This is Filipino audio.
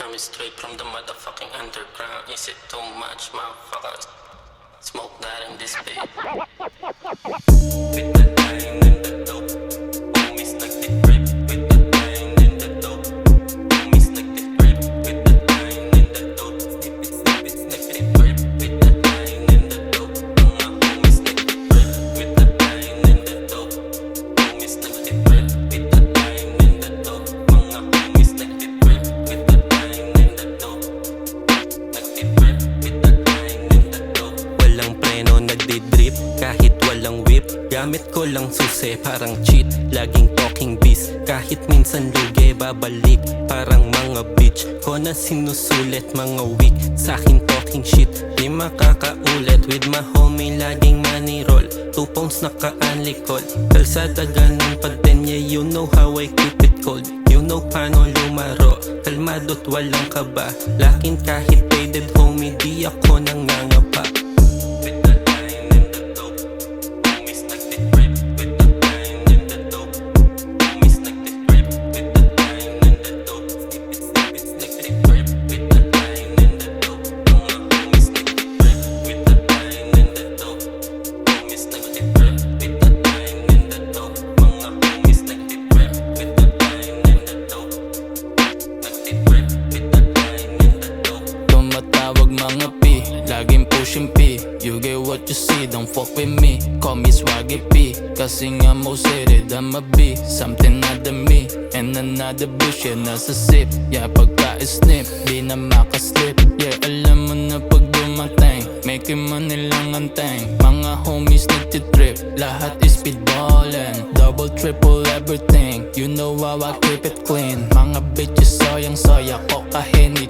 I'm straight from the motherfucking underground. Is it too much, motherfuckers? Smoke that in this bitch. With the line and the dope, homies like the grip. With the line and the dope, homies like the grip. With the line and the dope, snip it like the grip. With the line and the dope, mga homies like the grip. With the line and the dope, homies like the grip. With the line and the dope, mga homies like the grip. With the line and the dope, like the grip. With the line and the dope. Walang preno, nagdidrip kahit walang whip. Gamit ko lang susi, parang cheat. Laging talking beast, kahit minsan lugi. Babalik, parang mga bitch ko na sinusulit. Mga weak, sa'kin talking shit. Di makakaulit, with my homie laging money roll. 2 pounds naka-unlicol. Kalsada ganun pa din, yeah, you know how I keep it cold. You know paano lumaro, kalmado't walang kaba. Lakin kahit faded homie, di ako nangangapa. With the line and the dope, homies like the grip. With the line and the dope, homies like the grip. With the line and the dope, snip it like the grip. With the line and the dope, mga homies like the grip. With the line and the dope, homies like the grip. With the line and the dope, mga homies like the grip. With the line and the dope, like the grip. With the line and the dope. Tumatawag mga P, laging pushing P. You get what you see, don't fuck with me. Call me Swaggy P, kasi nga most hated I'ma be something other me. And another bitch, yeah, nasa sip. Yeah, pagka-snip, di na makaslip. Yeah, alam mo na pag dumatang, making money lang ang time. Mga homies nagtitrip, lahat is speedballin'. Double, triple, everything. You know how I keep it clean. Mga bitches soyang soya, kokahin,